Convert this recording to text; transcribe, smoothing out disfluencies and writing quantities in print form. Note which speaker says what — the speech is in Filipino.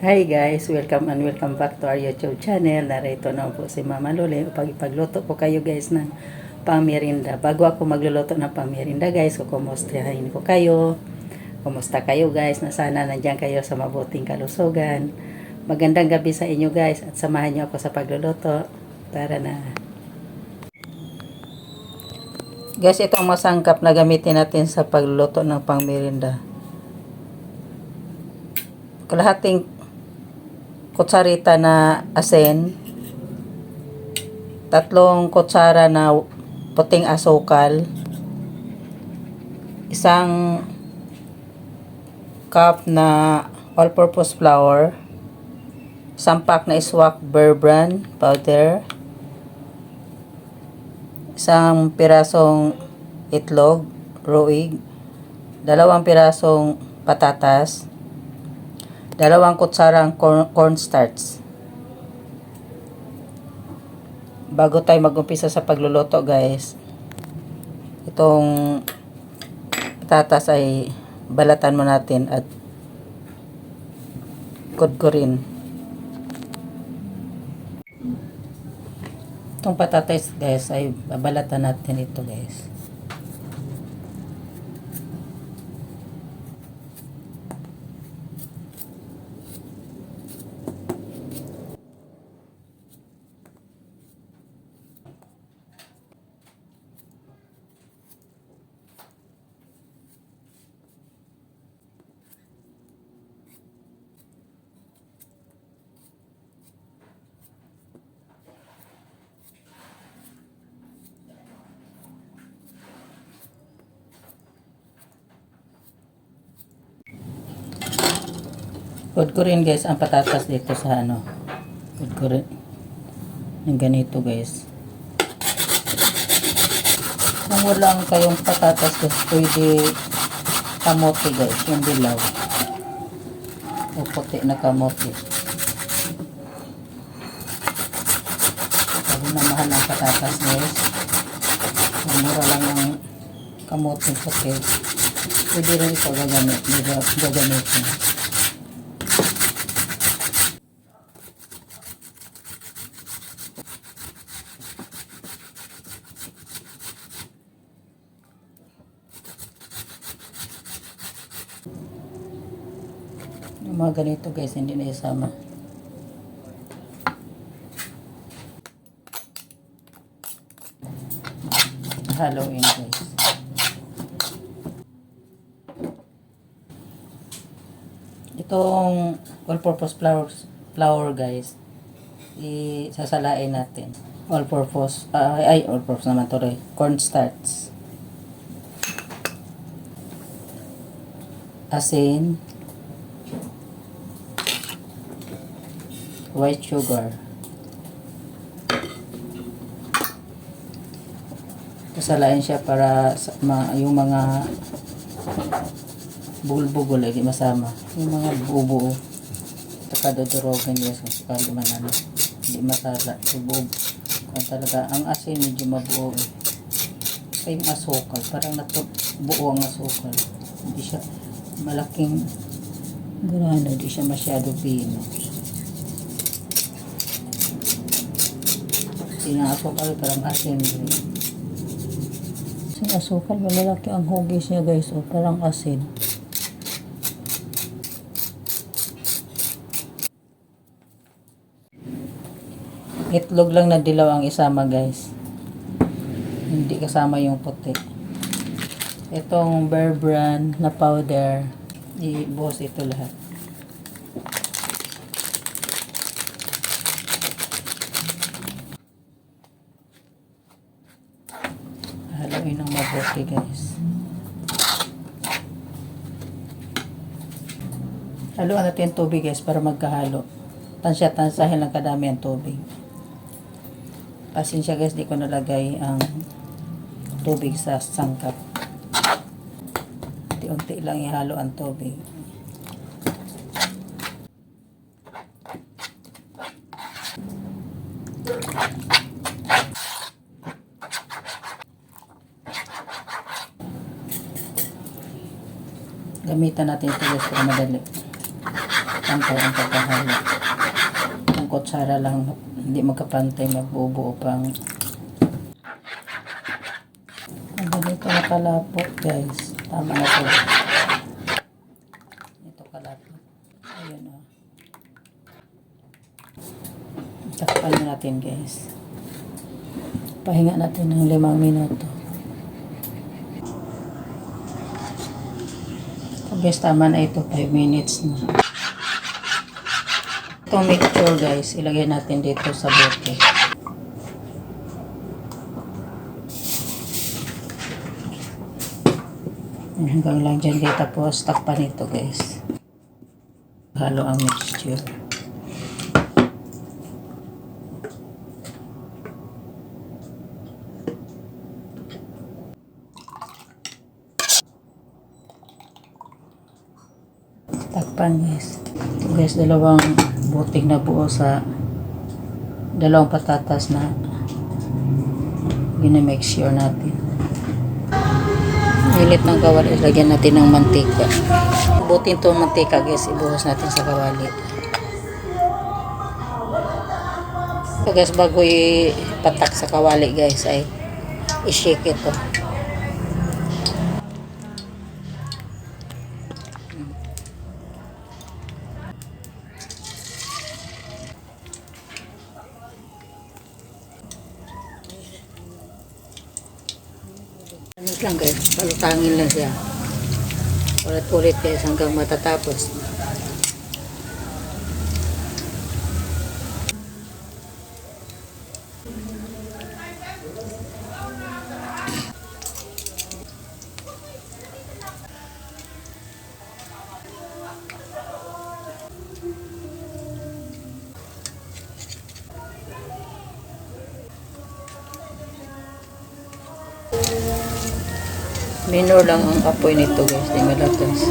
Speaker 1: Hi guys, welcome and welcome back to our YouTube channel. Narito na po si Mama Luli upang ipagluto ko kayo guys ng pangmerienda. Bago ako magluluto ng pangmerienda guys, kumustahin ko kayo. Kumusta kayo guys? Na sana nandiyan kayo sa mabuting kalusugan. Magandang gabi sa inyo guys at samahan niyo ako sa pagluluto. Tara na. Guys, ito ang masangkap na gamitin natin sa pagluluto ng pangmerienda. Kalahating kutsarita na asin, 3 kutsara na puting asukal, 1 cup na all-purpose flour, 1 pack na swak Bear Brand powder, 1 pirasong itlog, ruig, 2 pirasong patatas, 2 kutsarang cornstarch. Bago tayo mag-umpisa sa pagluluto guys, itong patatas ay balatan mo natin at kudkurin. Itong patatas guys ay babalatan natin ito guys. Kudkurin guys ang patatas dito sa kudkurin ng ganito guys. Kung walang kayong patatas guys, pwede kamote guys, yung dilaw o puti na kamote. Sabi na mahal ang patatas guys, mura lang ang kamote puti. Pwede rin ito gagamitin. Yung mga ganito guys, hindi na isama. Haluin guys. Itong all-purpose flour guys, isasalain natin. All-purpose, all-purpose naman to rin. Cornstarch. Asin. White sugar. Kasalain siya para yung mga bulbo lagi masama. Yung mga buo-buo. Kadodorogan niya sa sakali man hindi masala. Bubog. Kung talaga ang asin medyo mabuo eh. Kaya yung asukal. Parang buo ang asukal. Hindi siya malaking gurano. Hindi siya masyado pino. Yung asukal parang asin din. Yung asukal malalaki ang hugis niya guys, o parang asin. Itlog lang na dilaw ang isama guys, hindi kasama yung puti. Itong Bear Brand na powder, ibuhos ito lahat. Haluin ng mabuti guys. Haluan natin tubig guys para magkahalo. Tansahin lang kadami ang tubig. Pasensya guys, di ko nalagay ang tubig sa sangkap. Unti-unti lang ihalo ang tubig. Gamitan natin ito guys para madali. pantay ang pagkahalo. Ang kutsara lang hindi magkapantay, magbubuo pang ang ganito na kalapot guys. Tama na po. Ito kalapot. Ayun o. Takpan na natin guys. Pahinga natin ng 5 minuto. So guys, tama na ito. 5 minutes na. Itong mixture guys, ilagay natin dito sa bote. Hanggang lang dyan guys. Tapos takpan ito guys. Halo ang mixture. Takpan guys. Ito guys, dalawang butig na buo sa dalawang patatas na ginamake sure natin. Ilit ng kawali, lagyan natin ng mantika. Butin to mantika guys, ibuhos natin sa kawali. So guys, bago ipatak sa kawali guys, ay i-shake ito. Ano lang guys, palutangin lang siya. Ulit-ulit guys hanggang matatapos. Minor lang ang apoy nito guys, di malakas.